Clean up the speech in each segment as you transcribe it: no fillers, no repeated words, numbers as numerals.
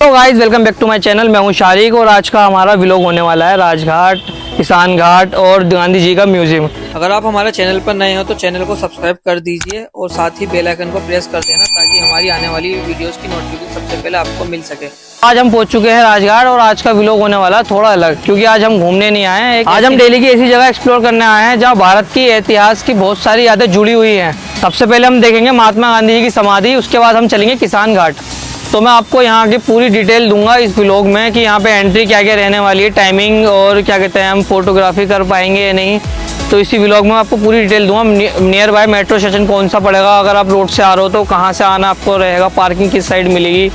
तो guys welcome back to my channel. मैं हूं शारिक और आज का हमारा व्लॉग होने वाला है राजघाट, किसान घाट और गांधी जी का म्यूजियम। अगर आप हमारे चैनल पर नए हो तो चैनल को सब्सक्राइब कर दीजिए और साथ ही बेल आइकन को प्रेस कर देना ताकि हमारी आने वाली वीडियोस की नोटिफिकेशन सबसे पहले आपको मिल सके। आज हम पहुंच चुके हैं राजघाट और आज का व्लॉग होने वाला है थोड़ा अलग, क्योंकि आज हम घूमने नहीं आए हैं। आज हम दिल्ली की ऐसी जगह एक्सप्लोर करने आए हैं जहाँ भारत की इतिहास की बहुत सारी यादें जुड़ी हुई हैं। सबसे पहले हम देखेंगे महात्मा गांधी जी की समाधि, उसके बाद हम चलेंगे किसान घाट। तो मैं आपको यहाँ की पूरी डिटेल दूंगा इस व्लॉग में कि यहाँ पे एंट्री क्या क्या रहने वाली है, टाइमिंग और क्या कहते हैं हम फोटोग्राफी कर पाएंगे या नहीं। तो इसी व्लॉग में आपको पूरी डिटेल दूंगा। नियर बाय मेट्रो स्टेशन कौन सा पड़ेगा, अगर आप रोड से आ रहे हो तो कहाँ से आना आपको रहेगा, पार्किंग किस साइड मिलेगी,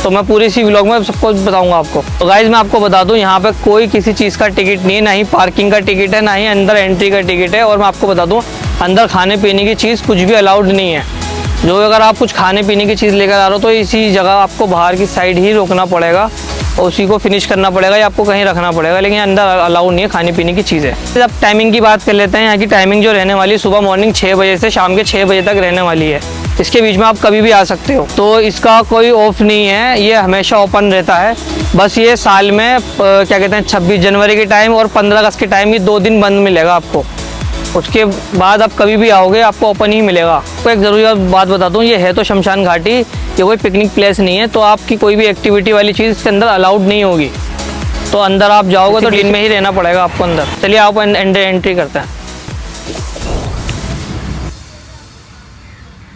तो मैं पूरी इसी व्लॉग में सबको बताऊंगा आपको। तो गाइज मैं आपको बता दूं यहाँ पे कोई किसी चीज़ का टिकट नहीं है, ना ही पार्किंग का टिकट है, ना ही अंदर एंट्री का टिकट है। और मैं आपको बता दूं अंदर खाने पीने की चीज़ कुछ भी अलाउड नहीं है। जो अगर आप कुछ खाने पीने की चीज़ लेकर आ रहे हो तो इसी जगह आपको बाहर की साइड ही रोकना पड़ेगा और उसी को फिनिश करना पड़ेगा या आपको कहीं रखना पड़ेगा, लेकिन अंदर अलाउड नहीं है खाने पीने की चीज़ें। अब टाइमिंग की बात कर लेते हैं। यहाँ की टाइमिंग जो रहने वाली है सुबह मॉर्निंग 6 बजे से शाम के 6 बजे तक रहने वाली है। इसके बीच में आप कभी भी आ सकते हो, तो इसका कोई ऑफ नहीं है, ये हमेशा ओपन रहता है। बस ये साल में क्या कहते हैं 26 जनवरी के टाइम और 15 अगस्त के टाइम ये 2 दिन बंद मिलेगा आपको। उसके बाद आप कभी भी आओगे आपको ओपन ही मिलेगा। तो एक ज़रूरी बात बता दूं, ये है तो शमशान घाटी, ये कोई पिकनिक प्लेस नहीं है, तो आपकी कोई भी एक्टिविटी वाली चीज़ इसके अंदर अलाउड नहीं होगी। तो अंदर आप जाओगे तो दिन में ही रहना पड़ेगा आपको अंदर। चलिए आप एंट्री करते हैं।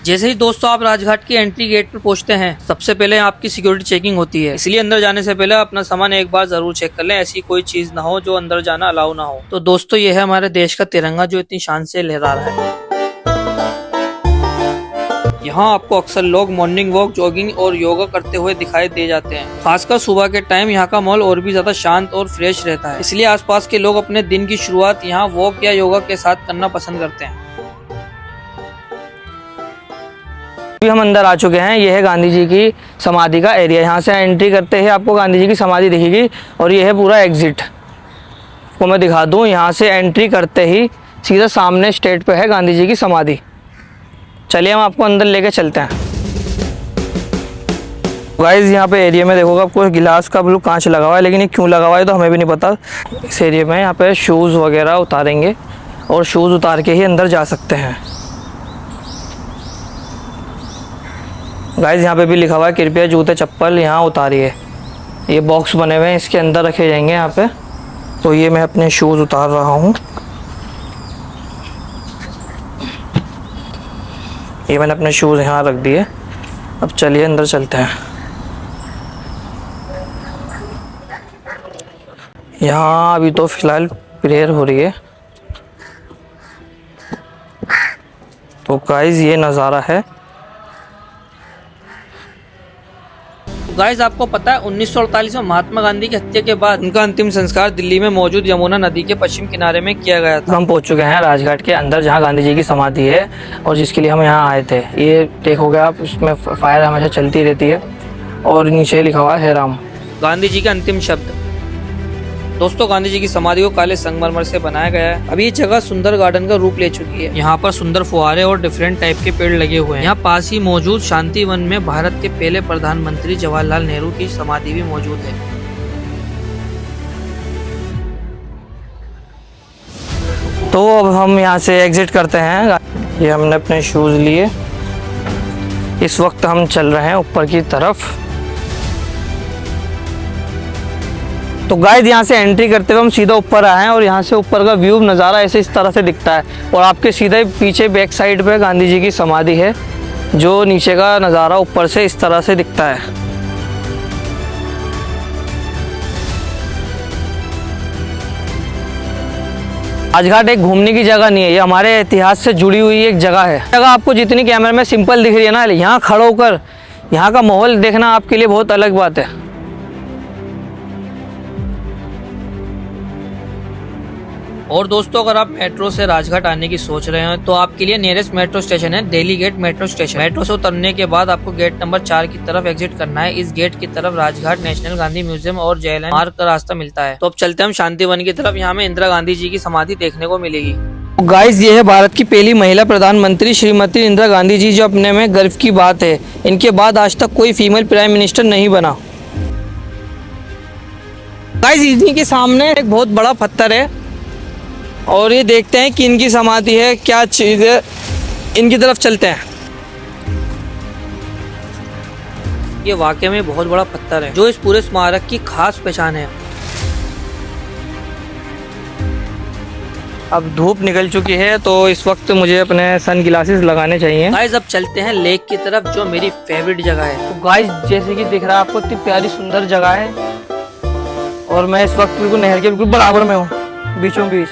जैसे ही दोस्तों आप राजघाट की एंट्री गेट पर पहुंचते हैं सबसे पहले आपकी सिक्योरिटी चेकिंग होती है, इसलिए अंदर जाने से पहले अपना सामान एक बार जरूर चेक कर लें, ऐसी कोई चीज ना हो जो अंदर जाना अलाउ ना हो। तो दोस्तों ये है हमारे देश का तिरंगा जो इतनी शान से लहरा रहा है। यहाँ आपको अक्सर लोग मॉर्निंग वॉक, जॉगिंग और योगा करते हुए दिखाई दे जाते हैं। खासकर सुबह के टाइम यहाँ का माहौल और भी ज्यादा शांत और फ्रेश रहता है, इसलिए आसपास के लोग अपने दिन की शुरुआत यहाँ वॉक या योगा के साथ करना पसंद करते हैं। अभी हम अंदर आ चुके हैं। यह है गांधी जी की समाधि का एरिया। यहाँ से एंट्री करते ही आपको गांधी जी की समाधि दिखेगी और यह है पूरा एग्जिट। को मैं दिखा दूँ, यहाँ से एंट्री करते ही सीधा सामने स्टेट पे है गांधी जी की समाधि। चलिए हम आपको अंदर लेके चलते हैं। गाइस यहाँ पे एरिया में देखोगे आपको गिलास का ब्लू कांच लगा हुआ है, लेकिन ये क्यों लगा हुआ है तो हमें भी नहीं पता। इस एरिया में यहाँ पे शूज़ वगैरह उतारेंगे और शूज़ उतार के ही अंदर जा सकते हैं। गाइस यहाँ पे भी लिखा हुआ है कृपया जूते चप्पल यहाँ उतारिए। ये बॉक्स बने हुए हैं, इसके अंदर रखे जाएंगे यहाँ पे। तो ये मैं अपने शूज़ उतार रहा हूँ। ये मैंने अपने शूज़ यहाँ रख दिए। अब चलिए अंदर चलते हैं। यहाँ अभी तो फिलहाल प्रेयर हो रही है। तो गाइस ये नज़ारा है। गाइस आपको पता है 1948 में महात्मा गांधी की हत्या के बाद उनका अंतिम संस्कार दिल्ली में मौजूद यमुना नदी के पश्चिम किनारे में किया गया था। हम पहुंच चुके हैं राजघाट के अंदर जहां गांधी जी की समाधि है और जिसके लिए हम यहां आए थे। ये देखोगे आप, इसमें फायर हमेशा चलती रहती है और नीचे लिखा हुआ है राम। गांधी जी के अंतिम शब्द। दोस्तों गांधी जी की समाधि को काले संगमरमर से बनाया गया है। अभी ये जगह सुंदर गार्डन का रूप ले चुकी है। यहाँ पर सुंदर फुहारे और डिफरेंट टाइप के पेड़ लगे हुए हैं। यहाँ पास ही मौजूद शांति वन में भारत के पहले प्रधानमंत्री जवाहरलाल नेहरू की समाधि भी मौजूद है। तो अब हम यहाँ से एग्जिट करते हैं। ये हमने अपने शूज़ लिए। इस वक्त हम चल रहे हैं ऊपर की तरफ। तो गाइस यहाँ से एंट्री करते हुए हम सीधा ऊपर आए हैं और यहाँ से ऊपर का व्यू नज़ारा ऐसे इस तरह से दिखता है और आपके सीधे पीछे बैक साइड पे गांधी जी की समाधि है, जो नीचे का नज़ारा ऊपर से इस तरह से दिखता है। राजघाट एक घूमने की जगह नहीं है, ये हमारे इतिहास से जुड़ी हुई एक जगह है। जगह आपको जितनी कैमरे में सिंपल दिख रही है ना, यहाँ खड़े होकर यहाँ का माहौल देखना आपके लिए बहुत अलग बात है। और दोस्तों अगर आप मेट्रो से राजघाट आने की सोच रहे हैं तो आपके लिए नियरेस्ट मेट्रो स्टेशन है Delhi Gate metro station. Metro से उतरने के बाद आपको गेट नंबर 4 की तरफ एग्जिट करना है। इस गेट की तरफ राजघाट, नेशनल गांधी म्यूजियम और जयललिता मार्ग का रास्ता मिलता है। तो अब चलते हैं हम शांति वन की तरफ। यहाँ में इंदिरा गांधी जी की समाधि देखने को मिलेगी। गाइस ये है भारत की पहली महिला प्रधानमंत्री श्रीमती इंदिरा गांधी जी, जो अपने में गर्व की बात है। इनके बाद आज तक कोई फीमेल प्राइम मिनिस्टर नहीं बना। गाइस इन्हीं के सामने एक बहुत बड़ा पत्थर है और ये देखते हैं कि इनकी समाधि है, क्या चीज़ है, इनकी तरफ चलते हैं। ये वाकई में बहुत बड़ा पत्थर है जो इस पूरे स्मारक की खास पहचान है। अब धूप निकल चुकी है तो इस वक्त मुझे अपने सन ग्लासेस लगाने चाहिए। गाइस अब चलते हैं लेक की तरफ जो मेरी फेवरेट जगह है। तो गाइस जैसे कि दिख रहा है आपको, इतनी प्यारी सुंदर जगह है और मैं इस वक्त बिल्कुल नहर के बिल्कुल बराबर में हूँ, बीचों बीच।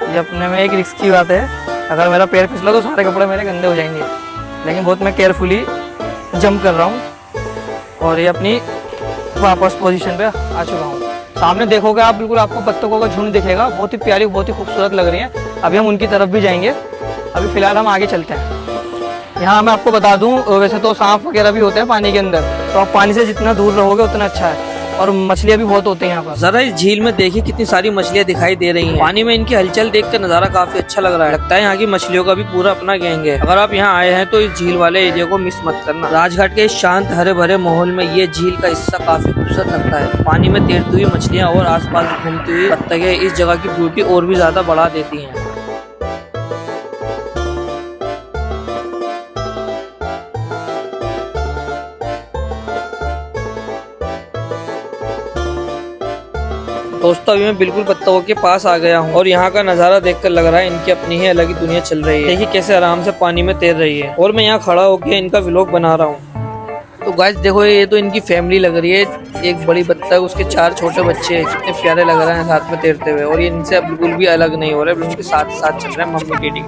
ये अपने में एक रिस्क की बात है, अगर मेरा पैर फिसला तो सारे कपड़े मेरे गंदे हो जाएंगे, लेकिन बहुत मैं केयरफुली जंप कर रहा हूँ और ये अपनी वापस पोजीशन पे आ चुका हूँ। सामने देखोगे आप, बिल्कुल आपको बत्तखों का झुंड दिखेगा, बहुत ही प्यारी, बहुत ही खूबसूरत लग रही है। अभी हम उनकी तरफ भी जाएंगे, अभी फिलहाल हम आगे चलते हैं। यहाँ मैं आपको बता दूँ, वैसे तो सांप वगैरह भी होते हैं पानी के अंदर, तो आप पानी से जितना दूर रहोगे उतना अच्छा है, और मछलियाँ भी बहुत होती हैं यहाँ पर। जरा इस झील में देखिए कितनी सारी मछलियाँ दिखाई दे रही हैं। पानी में इनकी हलचल देखकर नजारा काफी अच्छा लग रहा है। लगता है यहाँ की मछलियों का भी पूरा अपना गैंग है। अगर आप यहाँ आए हैं तो इस झील वाले एरिया को मिस मत करना। राजघाट के इस शांत हरे भरे माहौल में ये झील का हिस्सा काफी खूबसूरत लगता है। पानी में तैरती हुई मछलियाँ और आसपास घूमती हुई बत्तखें इस जगह की ब्यूटी और भी ज्यादा बढ़ा देती है। दोस्तों अभी मैं बिल्कुल बत्तखों के पास आ गया हूँ और यहाँ का नज़ारा देखकर लग रहा है इनकी अपनी ही अलग ही दुनिया चल रही है। देखिए कैसे आराम से पानी में तैर रही है और मैं यहाँ खड़ा होकर इनका व्लॉग बना रहा हूँ। तो गाइस देखो, ये तो इनकी फैमिली लग रही है। एक बड़ी बत्तख, उसके 4 छोटे बच्चे, कितने प्यारे लग रहे हैं साथ में तैरते हुए, और ये इनसे बिल्कुल भी अलग नहीं हो रहे, उनके साथ साथ चल रहे हैं मम्मी डैडी।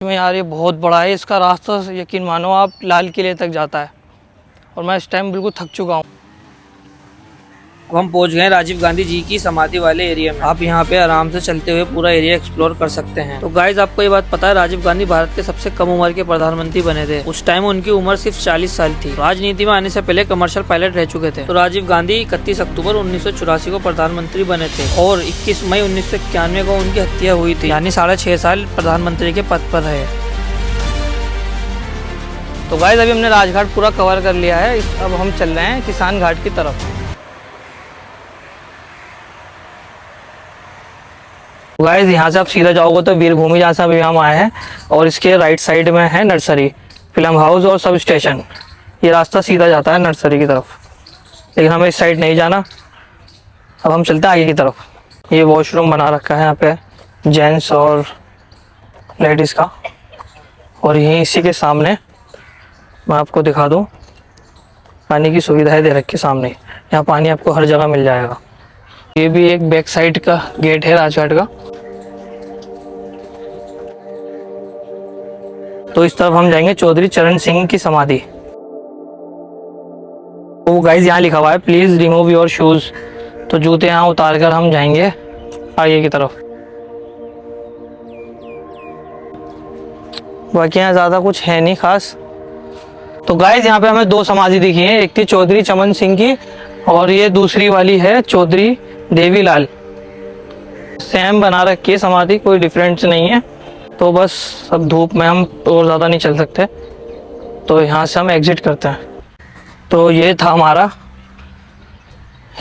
यार ये बहुत बड़ा है, इसका रास्ता यकीन मानो आप लाल किले तक जाता है और मैं इस टाइम बिल्कुल थक चुका हूँ। अब हम पहुंच गए राजीव गांधी जी की समाधि वाले एरिया में। आप यहाँ पे आराम से चलते हुए पूरा एरिया एक्सप्लोर कर सकते हैं। तो गाइज आपको ये बात पता है, राजीव गांधी भारत के सबसे कम उम्र के प्रधानमंत्री बने थे। उस टाइम उनकी उम्र सिर्फ 40 साल थी। राजनीति में आने से पहले कमर्शियल पायलट रह चुके थे। तो राजीव गांधी 31 अक्टूबर 1984 को प्रधानमंत्री बने थे और 21 मई 1991 को उनकी हत्या हुई थी, यानी 6.5 साल प्रधानमंत्री के पद पर रहे। तो गाइज अभी हमने राजघाट पूरा कवर कर लिया है, अब हम चल रहे हैं किसान घाट की तरफ। गाइस यहाँ से आप सीधा जाओगे तो वीरभूमि, जहाँ से अभी हम आए हैं, और इसके राइट साइड में है नर्सरी, फिल्म हाउस और सब स्टेशन। ये रास्ता सीधा जाता है नर्सरी की तरफ, लेकिन हमें इस साइड नहीं जाना। अब हम चलते हैं आगे की तरफ। ये वॉशरूम बना रखा है यहाँ पे जेंट्स और लेडीज़ का, और यहीं इसी के सामने मैं आपको दिखा दूँ, पानी की सुविधाएं दे रखी सामने। यहाँ पानी आपको हर जगह मिल जाएगा। ये भी एक बैक साइड का गेट है राजघाट का। तो इस तरफ हम जाएंगे चौधरी चरण सिंह की समाधि। तो गाइस यहाँ लिखा हुआ है प्लीज रिमूव योर शूज, तो जूते यहाँ उतार कर हम जाएंगे आगे की तरफ। बाकी यहाँ ज्यादा कुछ है नहीं खास। तो गाइस यहाँ पे हमें 2 समाधि दिखी है, एक थी चौधरी चमन सिंह की और ये दूसरी वाली है चौधरी देवीलाल। सेम बना रखी है समाधि, कोई डिफरेंस नहीं है। तो बस अब धूप में हम और ज़्यादा नहीं चल सकते, तो यहाँ से हम एग्जिट करते हैं। तो ये था हमारा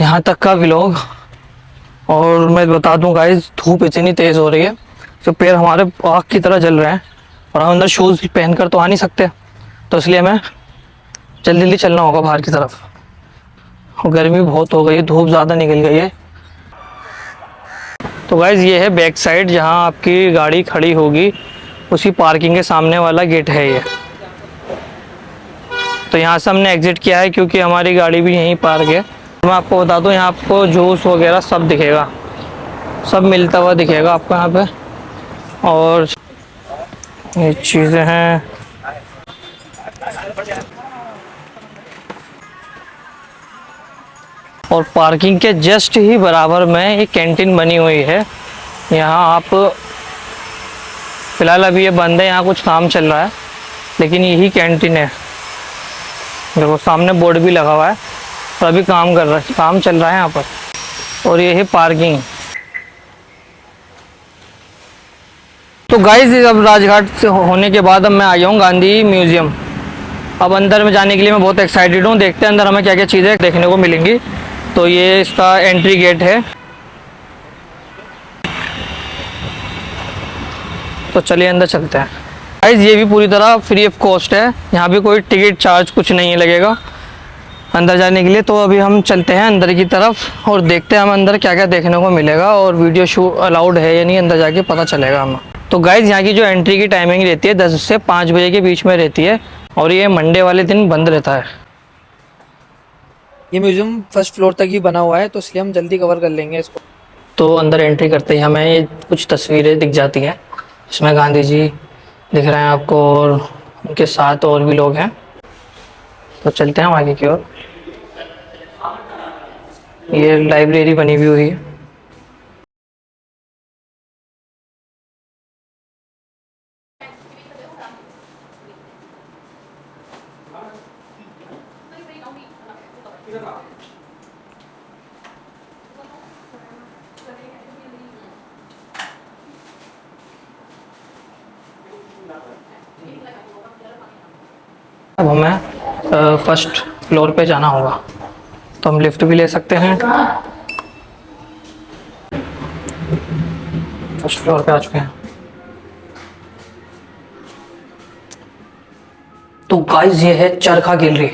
यहाँ तक का व्लॉग। और मैं बता दूं गाइस, धूप इतनी तेज़ हो रही है तो पैर हमारे आग की तरह जल रहे हैं और हम अंदर शूज़ पहन कर तो आ नहीं सकते, तो इसलिए हमें जल्दी जल्दी चलना होगा बाहर की तरफ। गर्मी बहुत हो गई है, धूप ज़्यादा निकल गई है। तो गाइज़ ये है बैक साइड जहाँ आपकी गाड़ी खड़ी होगी, उसी पार्किंग के सामने वाला गेट है ये। तो यहाँ से हमने एग्ज़िट किया है क्योंकि हमारी गाड़ी भी यहीं पार्क है। मैं आपको बता दूँ, यहाँ आपको जूस वगैरह सब दिखेगा, सब मिलता हुआ दिखेगा आपको यहाँ पे। और ये चीज़ें हैं, और पार्किंग के जस्ट ही बराबर में एक कैंटीन बनी हुई है। यहाँ आप फिलहाल अभी ये बंद है, यहाँ कुछ काम चल रहा है, लेकिन यही कैंटीन है। देखो सामने बोर्ड भी लगा हुआ है और अभी काम चल रहा है यहाँ पर। और ये है पार्किंग। तो गाइस अब राजघाट से होने के बाद अब मैं आ गया हूँ गांधी म्यूजियम। अब अंदर में जाने के लिए मैं बहुत एक्साइटेड हूँ। देखते हैं अंदर हमें क्या क्या चीज़ें देखने को मिलेंगी। तो ये इसका एंट्री गेट है। तो चलिए अंदर चलते हैं। गाइस ये भी पूरी तरह फ्री ऑफ कॉस्ट है, यहाँ भी कोई टिकट चार्ज कुछ नहीं लगेगा अंदर जाने के लिए। तो अभी हम चलते हैं अंदर की तरफ और देखते हैं हम अंदर क्या क्या देखने को मिलेगा और वीडियो शूट अलाउड है या नहीं, अंदर जाके पता चलेगा हमें। तो गाइस यहाँ की जो एंट्री की टाइमिंग रहती है 10 से 5 बजे के बीच में रहती है और ये मंडे वाले दिन बंद रहता है। ये म्यूजियम फर्स्ट फ्लोर तक ही बना हुआ है तो इसलिए हम जल्दी कवर कर लेंगे इसको। तो अंदर एंट्री करते ही हमें ये कुछ तस्वीरें दिख जाती हैं। इसमें गांधी जी दिख रहे हैं आपको और उनके साथ और भी लोग हैं। तो चलते हैं हम आगे की ओर। ये लाइब्रेरी बनी हुई है। अब हमें फर्स्ट फ्लोर पे जाना होगा तो हम लिफ्ट भी ले सकते हैं। फर्स्ट फ्लोर पे आ चुके हैं। तो गाइस ये है चरखा गैलरी।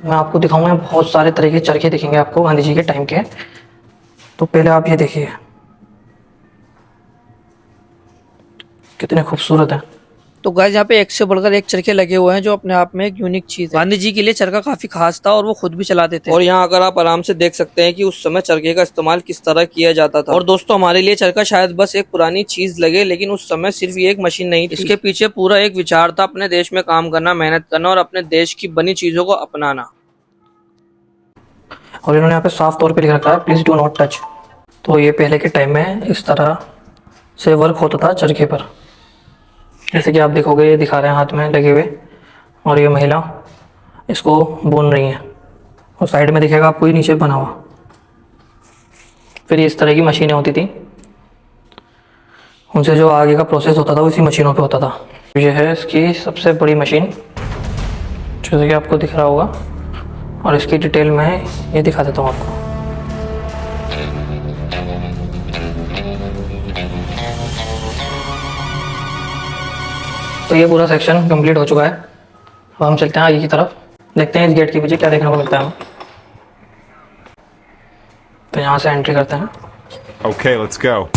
मैं आपको दिखाऊंगा, बहुत सारे तरह के चरखे दिखेंगे आपको गांधी जी के टाइम के। तो पहले आप ये देखिए कितने खूबसूरत हैं। तो गाइस यहाँ पे एक से बढ़कर एक चरखे लगे हुए हैं जो अपने आप में एक यूनिक चीज है। गांधी जी के लिए चरखा काफी खास था और वो खुद भी चलाते थे। और यहाँ अगर आप आराम से देख सकते हैं कि उस समय चरखे का इस्तेमाल किस तरह किया जाता था। और दोस्तों हमारे लिए चरखा शायद बस एक पुरानी चीज लगे, लेकिन उस समय सिर्फ ये एक मशीन नहीं थी। इसके पीछे पूरा एक विचार था, अपने देश में काम करना, मेहनत करना और अपने देश की बनी चीजों को अपनाना। और इन्होंने यहाँ पे साफ तौर पे लिख रखा है प्लीज डू नॉट टच। तो ये पहले के टाइम में इस तरह से वर्क होता था चरखे पर। जैसे कि आप देखोगे ये दिखा रहे हैं हाथ में लगे हुए, और ये महिला इसको बुन रही है और साइड में दिखेगा आपको ये नीचे बना हुआ। फिर इस तरह की मशीनें होती थी, उनसे जो आगे का प्रोसेस होता था वो इसी मशीनों पे होता था। ये है इसकी सबसे बड़ी मशीन जैसे कि आपको दिख रहा होगा, और इसकी डिटेल में ये दिखा देता हूँ आपको। तो ये पूरा सेक्शन कंप्लीट हो चुका है। अब हम चलते हैं आगे की तरफ, देखते हैं इस गेट के पीछे क्या देखने को मिलता है हमें। तो यहाँ से एंट्री करते हैं। Okay, let's go.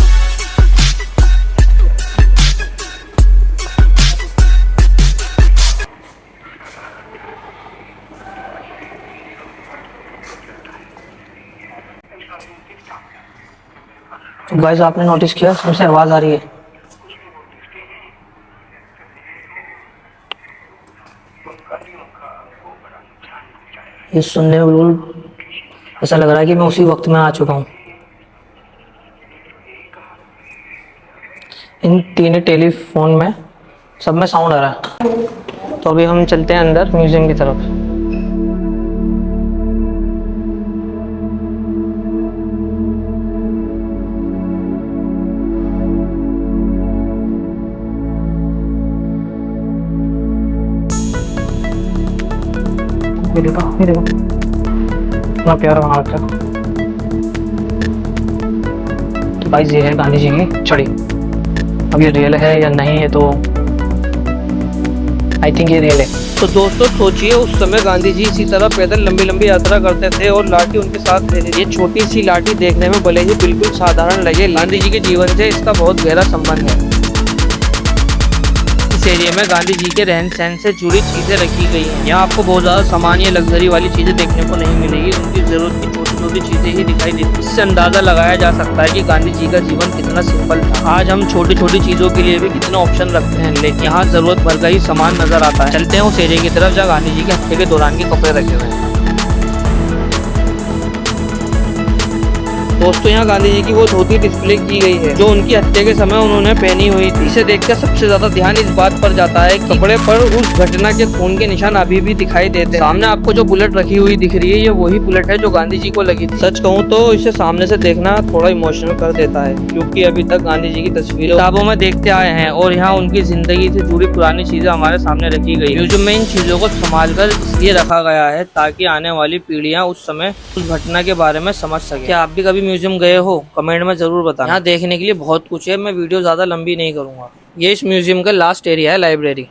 तो गाइस आपने नोटिस किया सबसे आवाज़ आ रही है। ये सुनने में बिल्कुल ऐसा लग रहा है कि मैं उसी वक्त में आ चुका हूँ। इन तीन टेलीफोन में सब में साउंड आ रहा है। तो अभी हम चलते हैं अंदर म्यूजियम की तरफ। ये देखो इतना प्यारा बना रखा है। तो गाइस ये है गांधी जी की छड़ी। अब ये रियल है या नहीं है तो आई थिंक ये रियल है। तो दोस्तों सोचिए उस समय गांधी जी इसी तरह पैदल लंबी लंबी यात्रा करते थे और लाठी उनके साथ रहती थी। ये छोटी सी लाठी देखने में भले ही बिल्कुल साधारण लगे, गांधी जी के जीवन से इसका बहुत गहरा संबंध है। इस एरिया में गांधी जी के रहन सहन से जुड़ी चीजें रखी गई हैं। यहाँ आपको बहुत ज्यादा सामान्य लग्जरी वाली चीजें देखने को नहीं मिलेगी, उनकी जरूरत की छोटी छोटी चीजें ही दिखाई देती। इससे अंदाजा लगाया जा सकता है कि गांधी जी का जीवन कितना सिंपल था। आज हम छोटी छोटी चीजों के लिए भी कितने ऑप्शन रखते हैं, लेकिन यहाँ जरूरत भर का ही सामान नजर आता है। चलते हैं उस एरिया की तरफ जहाँ गांधी जी के हत्या के दौरान के कपड़े रखे हुए हैं। दोस्तों यहाँ गांधी जी की वो धोती डिस्प्ले की गई है जो उनकी हत्या के समय उन्होंने पहनी हुई थी। इसे देखकर सबसे ज्यादा ध्यान इस बात पर जाता है कि कपड़े पर उस घटना के खून के निशान अभी भी दिखाई देते हैं। सामने आपको जो बुलेट रखी हुई दिख रही है ये वही बुलेट है जो गांधी जी को लगी थी। सच कहूँ तो इसे सामने से देखना थोड़ा इमोशनल कर देता है क्योंकि अभी तक गांधी जी की तस्वीरें किताबों में देखते आए हैं और यहाँ उनकी जिंदगी से जुड़ी पुरानी चीजें हमारे सामने रखी गई। म्यूजियम में इन चीजों को संभाल कर इसलिए रखा गया है ताकि आने वाली पीढ़ियां उस समय उस घटना के बारे में समझ सके। क्या आप भी कभी म्यूजियम गए हो? कमेंट में जरूर बताना। यहाँ देखने के लिए बहुत कुछ है, मैं वीडियो ज्यादा लंबी नहीं करूंगा। ये इस म्यूजियम का लास्ट एरिया है, लाइब्रेरी।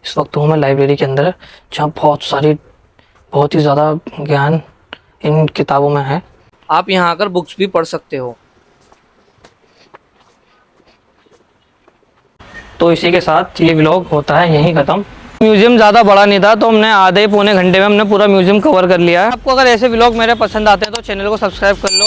इस वक्त हूँ मैं लाइब्रेरी के अंदर जहाँ बहुत ही ज्यादा ज्ञान इन किताबों में है। आप यहाँ आकर बुक्स भी पढ़ सकते हो। तो इसी के साथ ये व्लॉग होता है यहीं खत्म। म्यूजियम ज़्यादा बड़ा नहीं था तो हमने आधे पौने घंटे में हमने पूरा म्यूजियम कवर कर लिया है। आपको अगर ऐसे व्लॉग मेरे पसंद आते हैं तो चैनल को सब्सक्राइब कर लो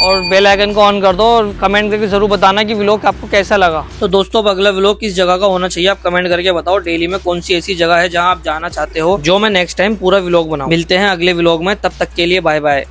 और बेल आइकन को ऑन कर दो और कमेंट करके ज़रूर बताना कि व्लॉग आपको कैसा लगा। तो दोस्तों अब अगला व्लॉग किस जगह का होना चाहिए आप कमेंट करके बताओ। दिल्ली में कौन सी ऐसी जगह है जहाँ आप जाना चाहते हो जो मैं नेक्स्ट टाइम पूरा व्लॉग बनाऊं। मिलते हैं अगले व्लॉग में, तब तक के लिए बाय बाय।